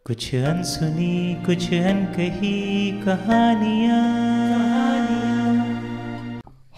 कुछ अनसुनी कुछ अनकही कहानियाँ।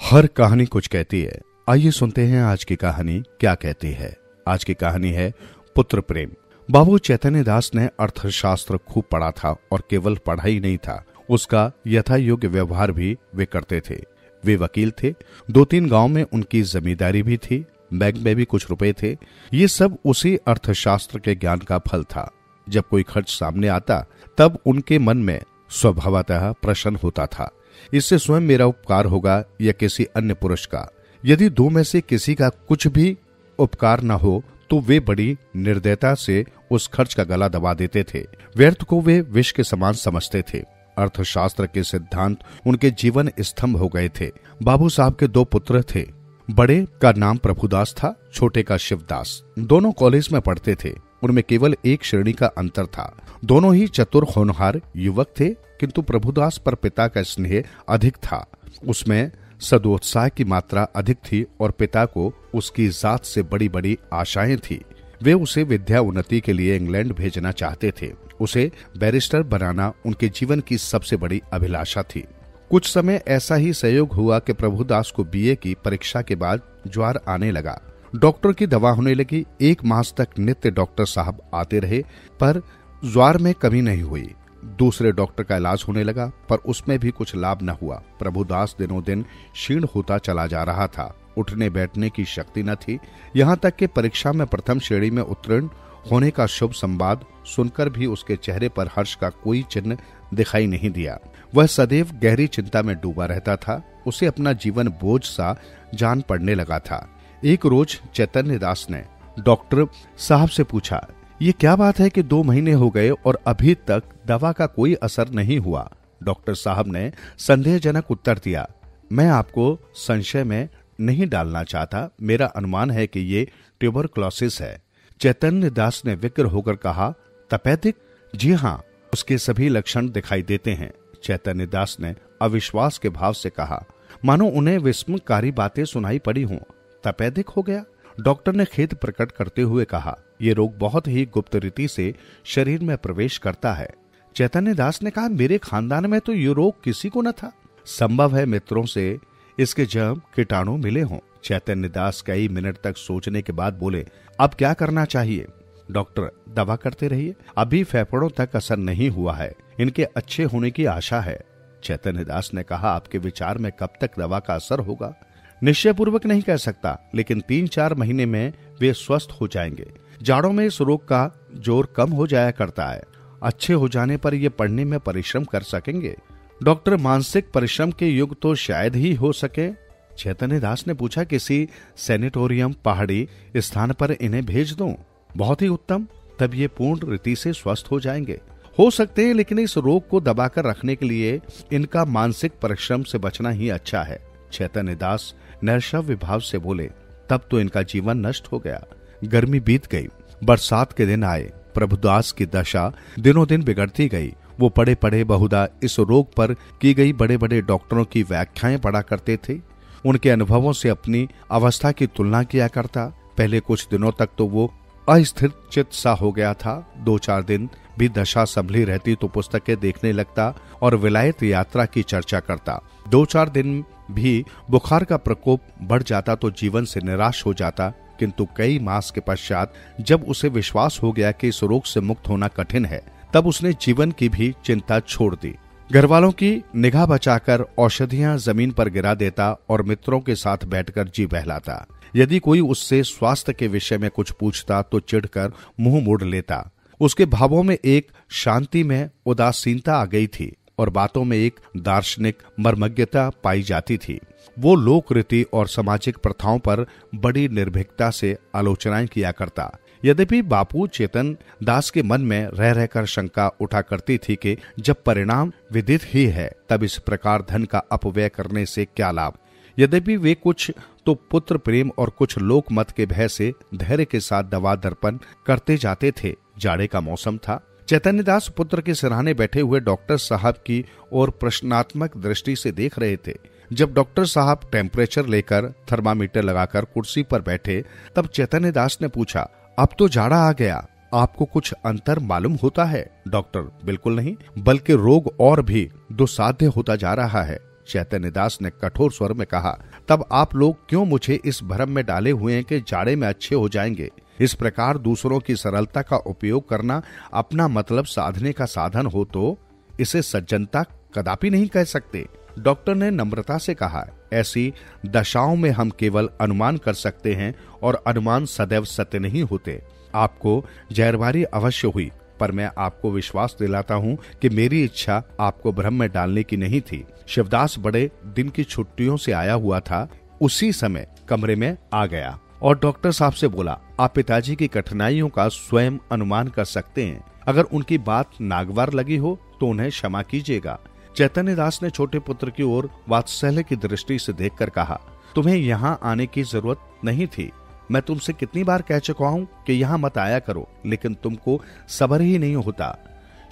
हर कहानी कुछ कहती है। आइए सुनते हैं आज की कहानी क्या कहती है। आज की कहानी है पुत्र प्रेम। बाबू चैतन्य दास ने अर्थशास्त्र खूब पढ़ा था और केवल पढ़ाई नहीं था, उसका यथा योग्य व्यवहार भी वे करते थे। वे वकील थे, 2-3 गांव में उनकी जमींदारी भी थी, बैंक में भी कुछ रुपए थे। ये सब उसी अर्थशास्त्र के ज्ञान का फल था। जब कोई खर्च सामने आता तब उनके मन में स्वभावतः प्रश्न होता था, इससे स्वयं मेरा उपकार होगा या किसी अन्य पुरुष का। यदि दो में से किसी का कुछ भी उपकार न हो तो वे बड़ी निर्दयता से उस खर्च का गला दबा देते थे। व्यर्थ को वे विष के समान समझते थे। अर्थशास्त्र के सिद्धांत उनके जीवन स्तंभ हो गए थे। बाबू साहब के 2 पुत्र थे। बड़े का नाम प्रभुदास था, छोटे का शिवदास। दोनों कॉलेज में पढ़ते थे। उनमें केवल एक श्रेणी का अंतर था। दोनों ही चतुर होनहार युवक थे, किंतु प्रभुदास पर पिता का स्नेह अधिक था। उसमें सदोत्साह की मात्रा अधिक थी और पिता को उसकी जात से बड़ी बड़ी आशाएं थी। वे उसे विद्या उन्नति के लिए इंग्लैंड भेजना चाहते थे। उसे बैरिस्टर बनाना उनके जीवन की सबसे बड़ी अभिलाषा थी। कुछ समय ऐसा ही संयोग हुआ कि प्रभुदास को बीए की परीक्षा के बाद ज्वर आने लगा। डॉक्टर की दवा होने लगी। 1 मास तक नित्य डॉक्टर साहब आते रहे, पर ज्वर में कमी नहीं हुई। दूसरे डॉक्टर का इलाज होने लगा, पर उसमें भी कुछ लाभ न हुआ। प्रभुदास दिनों दिन क्षीण होता चला जा रहा था। उठने बैठने की शक्ति न थी। यहाँ तक कि परीक्षा में प्रथम श्रेणी में उत्तीर्ण होने का शुभ संवाद सुनकर भी उसके चेहरे पर हर्ष का कोई चिन्ह दिखाई नहीं दिया। वह सदैव गहरी चिंता में डूबा रहता था। उसे अपना जीवन बोझ सा जान पड़ने लगा था। एक रोज चैतन्य दास ने डॉक्टर साहब से पूछा, ये क्या बात है कि 2 महीने हो गए और अभी तक दवा का कोई असर नहीं हुआ? डॉक्टर साहब ने संदेहजनक उत्तर दिया, मैं आपको संशय में नहीं डालना चाहता, मेरा अनुमान है कि ये ट्यूबरक्लोसिस है। चैतन्य दास ने व्यग्र होकर कहा, तपेदिक? जी हाँ, उसके सभी लक्षण दिखाई देते हैं। चैतन्य दास ने अविश्वास के भाव से कहा, मानो उन्हें विस्मयकारी बातें सुनाई पड़ी हों। तपेदिक हो गया? डॉक्टर ने खेद प्रकट करते हुए कहा, यह रोग बहुत ही गुप्त रीति से शरीर में प्रवेश करता है। चैतन्य दास ने कहा, मेरे खानदान में तो ये रोग किसी को न था। संभव है मित्रों से इसके जर्म कीटाणु मिले हों। चैतन्य दास कई मिनट तक सोचने के बाद बोले, अब क्या करना चाहिए? डॉक्टर, दवा करते रहिए, अभी फेफड़ों तक असर नहीं हुआ है, इनके अच्छे होने की आशा है। चैतन्य दास ने कहा, आपके विचार में कब तक दवा का असर होगा? निश्चय पूर्वक नहीं कह सकता, लेकिन 3-4 महीने में वे स्वस्थ हो जाएंगे। जाड़ों में इस रोग का जोर कम हो जाया करता है। अच्छे हो जाने पर ये पढ़ने में परिश्रम कर सकेंगे। डॉक्टर, मानसिक परिश्रम के युग तो शायद ही हो सके। चैतन्य दास ने पूछा, किसी सैनिटोरियम पहाड़ी स्थान पर इन्हें भेज दूं? बहुत ही उत्तम, तब ये पूर्ण रीति से स्वस्थ हो जाएंगे। हो सकते हैं, लेकिन इस रोग को दबाकर रखने के लिए इनका मानसिक परिश्रम से बचना ही अच्छा है। चैतन्य दास नैर्शव्य भाव से बोले, तब तो इनका जीवन नष्ट हो गया। गर्मी बीत गई, बरसात के दिन आए। प्रभुदास की दशा दिनों दिन बिगड़ती गई। वो पड़े पड़े बहुधा इस रोग पर की गई बड़े बड़े डॉक्टरों की व्याख्याएं पढ़ा करते थे। उनके अनुभवों से अपनी अवस्था की तुलना किया करता। पहले कुछ दिनों तक तो वो अस्थिर चित्त सा हो गया था। 2-4 दिन भी दशा संभली रहती तो पुस्तकें देखने लगता और विलायत यात्रा की चर्चा करता। 2-4 दिन भी बुखार का प्रकोप बढ़ जाता तो जीवन से निराश हो जाता। किंतु कई मास के पश्चात जब उसे विश्वास हो गया कि इस रोग से मुक्त होना कठिन है, तब उसने जीवन की भी चिंता छोड़ दी। घर वालों की निगाह बचाकर औषधियां जमीन पर गिरा देता और मित्रों के साथ बैठकर जी बहलाता। यदि कोई उससे स्वास्थ्य के विषय में कुछ पूछता तो चिढ़कर मुंह मोड़ लेता। उसके भावों में एक शांति में उदासीनता आ गई थी और बातों में एक दार्शनिक मर्मज्ञता पाई जाती थी। वो लोक रीति और सामाजिक प्रथाओं पर बड़ी निर्भीकता से आलोचनाएं किया करता। यद्यपि बापू चेतन दास के मन में रह रहकर शंका उठा करती थी कि जब परिणाम विदित ही है, तब इस प्रकार धन का अपव्यय करने से क्या लाभ। यद्यपि वे कुछ तो पुत्र प्रेम और कुछ लोक मत के भय से धैर्य के साथ दवा दर्पण करते जाते थे। जाड़े का मौसम था। चैतन्य दास पुत्र के सिरहाने बैठे हुए डॉक्टर साहब की ओर प्रश्नात्मक दृष्टि से देख रहे थे। जब डॉक्टर साहब टेम्परेचर लेकर थर्मामीटर लगाकर कुर्सी पर बैठे, तब चैतन्य दास ने पूछा, अब तो जाड़ा आ गया, आपको कुछ अंतर मालूम होता है? डॉक्टर: बिल्कुल नहीं, बल्कि रोग और भी दुस्साध्य होता जा रहा है। चैतन्य दास ने कठोर स्वर में कहा, तब आप लोग क्यों मुझे इस भ्रम में डाले हुए हैं कि जाड़े में अच्छे हो जाएंगे? इस प्रकार दूसरों की सरलता का उपयोग करना अपना मतलब साधने का साधन हो तो इसे सज्जनता कदापि नहीं कह सकते। डॉक्टर ने नम्रता से कहा, ऐसी दशाओं में हम केवल अनुमान कर सकते हैं और अनुमान सदैव सत्य नहीं होते। आपको जहरबारी अवश्य हुई, पर मैं आपको विश्वास दिलाता हूँ कि मेरी इच्छा आपको भ्रम में डालने की नहीं थी। शिवदास बड़े दिन की छुट्टियों से आया हुआ था, उसी समय कमरे में आ गया और डॉक्टर साहब से बोला, आप पिताजी की कठिनाइयों का स्वयं अनुमान कर सकते हैं। अगर उनकी बात नागवार लगी हो तो उन्हें क्षमा कीजिएगा। चैतन्य दास ने छोटे पुत्र की ओर वात्सल्य की दृष्टि से देखकर कहा, तुम्हें यहाँ आने की जरूरत नहीं थी। मैं तुमसे कितनी बार कह चुका हूँ कि यहाँ मत आया करो, लेकिन तुमको सब्र ही नहीं होता।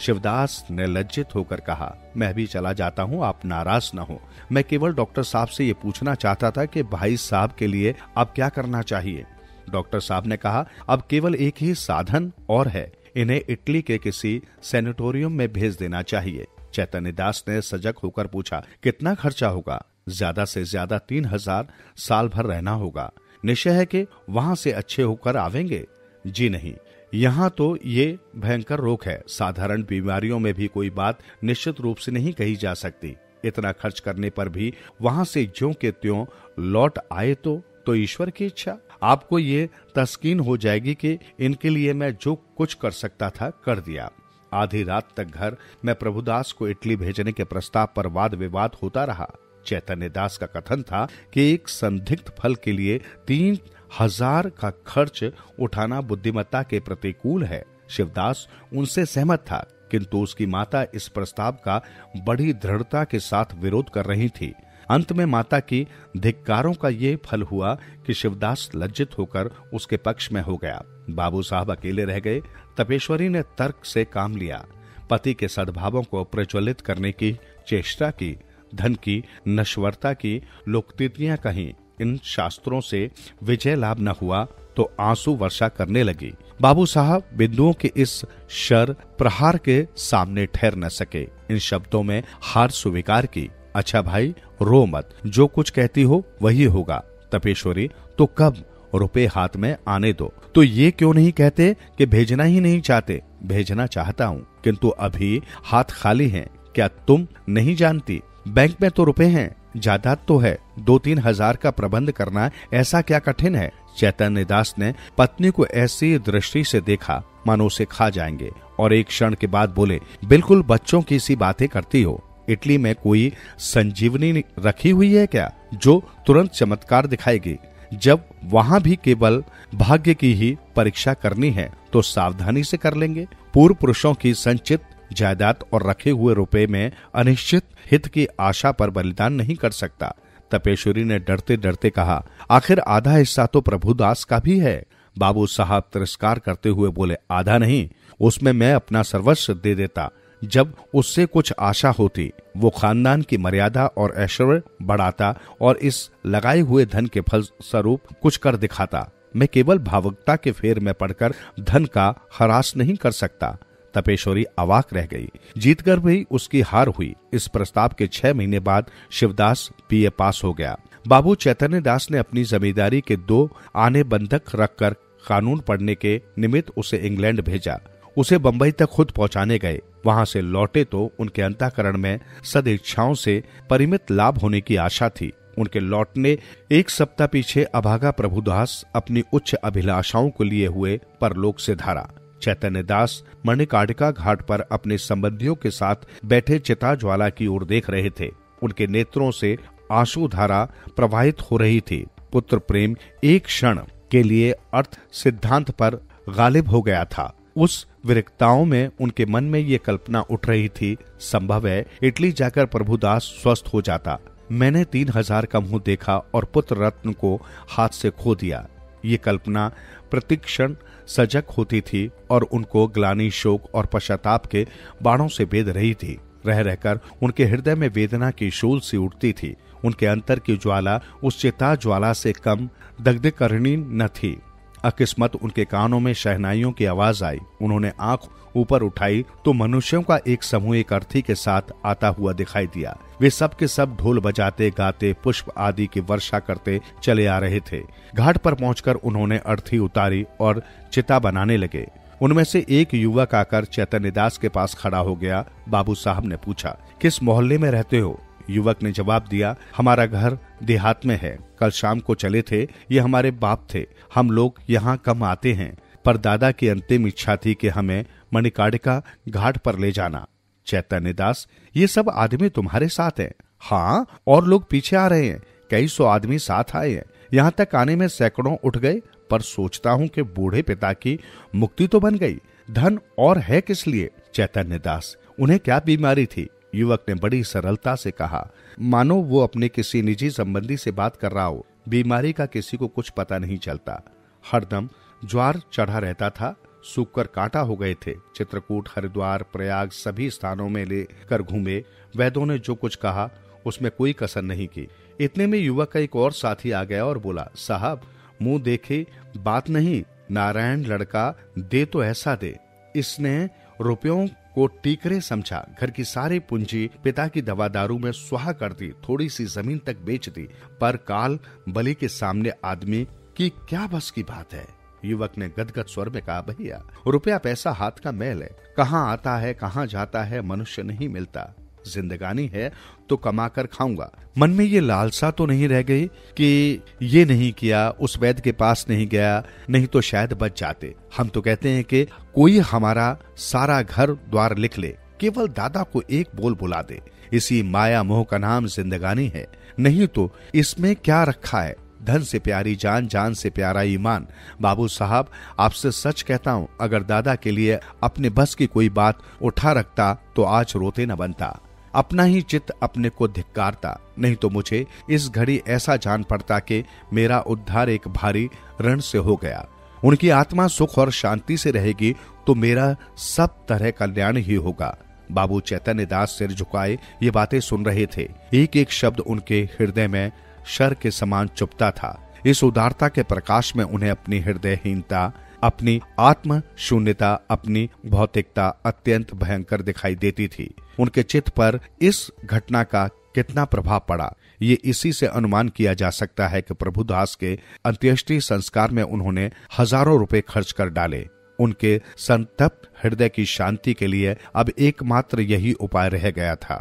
शिवदास ने लज्जित होकर कहा, मैं भी चला जाता हूँ, आप नाराज न हो। मैं केवल डॉक्टर साहब से ये पूछना चाहता था कि भाई साहब के लिए अब क्या करना चाहिए। डॉक्टर साहब ने कहा, अब केवल एक ही साधन और है, इन्हें इटली के किसी सैनिटोरियम में भेज देना चाहिए। चैतन्य दास ने सजग होकर पूछा, कितना खर्चा होगा? ज्यादा से ज्यादा 3000 साल भर रहना होगा। निश्चय है कि वहां से अच्छे होकर आवेंगे? जी नहीं, यहाँ तो ये भयंकर रोग है, साधारण बीमारियों में भी कोई बात निश्चित रूप से नहीं कही जा सकती। इतना खर्च करने पर भी वहां से ज्यों के त्यों लौट आए तो ईश्वर की इच्छा। आपको ये तस्कीन हो जाएगी कि इनके लिए मैं जो कुछ कर सकता था कर दिया। आधी रात तक घर में प्रभुदास को इटली भेजने के प्रस्ताव पर वाद विवाद होता रहा। चैतन्य दास का कथन था कि एक संदिग्ध फल के लिए 3000 का खर्च उठाना बुद्धिमत्ता के प्रतिकूल है। शिवदास उनसे सहमत था, किंतु उसकी माता इस प्रस्ताव का बड़ी दृढ़ता के साथ विरोध कर रही थी। अंत में माता की धिक्कारों का ये फल हुआ कि शिवदास लज्जित होकर उसके पक्ष में हो गया। बाबू साहब अकेले रह गए। तपेश्वरी ने तर्क से काम लिया, पति के सद्भावों को प्रज्वलित करने की चेष्टा की, धन की नश्वरता की लोकोक्तियां कहीं। इन शास्त्रों से विजय लाभ न हुआ तो आंसू वर्षा करने लगी। बाबू साहब बिंदुओं के इस शर प्रहार के सामने ठहर न सके। इन शब्दों में हार स्वीकार की। अच्छा भाई, रो मत, जो कुछ कहती हो वही होगा। तपेश्वरी, तो कब? रुपए हाथ में आने दो। तो ये क्यों नहीं कहते कि भेजना ही नहीं चाहते? भेजना चाहता हूँ, किंतु अभी हाथ खाली हैं। क्या तुम नहीं जानती? बैंक में तो रुपए हैं, जायदाद तो है। 2-3 हजार का प्रबंध करना ऐसा क्या कठिन है? चैतन्य दास ने पत्नी को ऐसी दृष्टि से देखा मानो उसे खा जाएंगे, और एक क्षण के बाद बोले, बिल्कुल बच्चों की सी बातें करती हो। इटली में कोई संजीवनी रखी हुई है क्या, जो तुरंत चमत्कार दिखाएगी? जब वहां भी केवल भाग्य की ही परीक्षा करनी है तो सावधानी से कर लेंगे। पूर्व पुरुषों की संचित जायदाद और रखे हुए रुपए में अनिश्चित हित की आशा पर बलिदान नहीं कर सकता। तपेश्वरी ने डरते डरते कहा, आखिर आधा हिस्सा तो प्रभुदास का भी है। बाबू साहब तिरस्कार करते हुए बोले, आधा नहीं, उसमें मैं अपना सर्वस्व दे देता। जब उससे कुछ आशा होती वो खानदान की मर्यादा और ऐश्वर्य बढ़ाता और इस लगाए हुए धन के फल स्वरूप कुछ कर दिखाता। मैं केवल भावुकता के फेर में पड़कर धन का हरास नहीं कर सकता। तपेश्वरी अवाक रह गई। जीतकर भी उसकी हार हुई। इस प्रस्ताव के 6 महीने बाद शिवदास BA पास हो गया। बाबू चैतन्य दास ने अपनी जमींदारी के 2 आने बंधक रखकर कानून पढ़ने के निमित्त उसे इंग्लैंड भेजा। उसे बंबई तक खुद पहुंचाने गए। वहां से लौटे तो उनके अंतःकरण में सदिच्छाओं से परिमित लाभ होने की आशा थी। उनके लौटने 1 सप्ताह पीछे अभागा प्रभुदास अपनी उच्च अभिलाषाओं को लिए हुए परलोक से धारा। चैतन्य दास मणिकर्णिका घाट पर अपने संबंधियों के साथ बैठे चिता ज्वाला की ओर देख रहे थे। उनके नेत्रों से आंसू धारा प्रवाहित हो रही थी। पुत्र प्रेम एक क्षण के लिए अर्थ सिद्धांत पर गालिब हो गया था। उस विरक्ताओं में उनके मन में ये कल्पना उठ रही थी, संभव है इटली जाकर प्रभुदास स्वस्थ हो जाता। मैंने 3000 का मुंह देखा और पुत्र रत्न को हाथ से खो दिया। ये कल्पना प्रतिक्षण सजग होती थी और उनको ग्लानि, शोक और पश्चाताप के बाणों से बेध रही थी। रह रहकर उनके हृदय में वेदना की शूल सी उठती थी। उनके अंतर की ज्वाला उस चिता ज्वाला से कम दग्धकरणी न थी। अकिस्मत उनके कानों में शहनाइयों की आवाज आई। उन्होंने आंख ऊपर उठाई तो मनुष्यों का एक समूह एक अर्थी के साथ आता हुआ दिखाई दिया। वे सब के सब ढोल बजाते गाते पुष्प आदि की वर्षा करते चले आ रहे थे। घाट पर पहुंचकर उन्होंने अर्थी उतारी और चिता बनाने लगे। उनमें से एक युवक आकर चैतन्य दास के पास खड़ा हो गया। बाबू साहब ने पूछा, किस मोहल्ले में रहते हो? युवक ने जवाब दिया, हमारा घर देहात में है। कल शाम को चले थे, ये हमारे बाप थे। हम लोग यहाँ कम आते हैं, पर दादा की अंतिम इच्छा थी कि हमें मणिकर्णिका घाट पर ले जाना। चैतन्य दास, ये सब आदमी तुम्हारे साथ हैं? हाँ, और लोग पीछे आ रहे हैं। कई सौ आदमी साथ आए हैं। यहाँ तक आने में सैकड़ों उठ गए, पर सोचता हूँ कि बूढ़े पिता की मुक्ति तो बन गई। धन और है किस लिए? चैतन्य दास, उन्हें क्या बीमारी थी? युवक ने बड़ी सरलता से कहा, मानो वो अपने किसी निजी संबंधी से बात कर रहा हो। बीमारी का किसी को कुछ पता नहीं चलता। हरदम ज्वार चढ़ा रहता था, सूखकर कांटा हो गए थे। चित्रकूट, हरिद्वार, प्रयाग सभी स्थानों में लेकर घूमे। वैद्यों ने जो कुछ कहा उसमें कोई कसर नहीं की। इतने में युवक का एक और साथी आ गया और बोला, साहब मुंह देखे बात नहीं, नारायण लड़का दे तो ऐसा दे। इसने रुपयों को टीकरे समझा, घर की सारी पूंजी पिता की दवा दारू में स्वाहा कर दी, थोड़ी सी जमीन तक बेच दी। पर काल बलि के सामने आदमी की क्या बस की बात है? युवक ने गदगद स्वर में कहा, भैया रुपया पैसा हाथ का मैल है, कहाँ आता है कहाँ जाता है, मनुष्य नहीं मिलता। जिंदगानी है तो कमा कर खाऊंगा। मन में ये लालसा तो नहीं रह गई कि ये नहीं किया, उस वैद्य के पास नहीं गया, नहीं तो शायद बच जाते। हम तो कहते हैं कि कोई हमारा सारा घर द्वार लिख ले, केवल दादा को एक बोल बुला दे। इसी माया मोह का नाम जिंदगानी है। नहीं तो इसमें क्या रखा है? धन से प्यारी जान, जान से प्यारा ईमान। बाबू साहब, आपसे सच कहता हूँ, अगर दादा के लिए अपने बस की कोई बात उठा रखता तो आज रोते न बनता। अपना ही चित्त अपने को धिक्कारता। नहीं तो मुझे इस घड़ी ऐसा जान पड़ता कि मेरा उद्धार एक भारी ऋण से हो गया। उनकी आत्मा सुख और शांति से रहेगी तो मेरा सब तरह कल्याण ही होगा। बाबू चैतन्य दास सिर झुकाए ये बातें सुन रहे थे। एक एक शब्द उनके हृदय में शर के समान चुभता था। इस उदारता के प्रकाश में उन्हें अपनी हृदयहीनता, अपनी आत्म शून्यता, अपनी भौतिकता अत्यंत भयंकर दिखाई देती थी। उनके चित्त पर इस घटना का कितना प्रभाव पड़ा, ये इसी से अनुमान किया जा सकता है कि प्रभुदास के अंत्येष्टि संस्कार में उन्होंने हजारों रुपए खर्च कर डाले। उनके संतप्त हृदय की शांति के लिए अब एकमात्र यही उपाय रह गया था।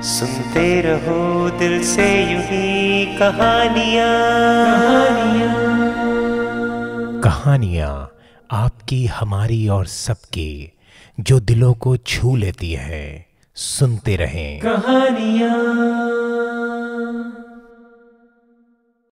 सुनते रहो दिल से यूं ही कहानियां, कहानियां आपकी, हमारी और सबकी, जो दिलों को छू लेती है। सुनते रहें कहानियां।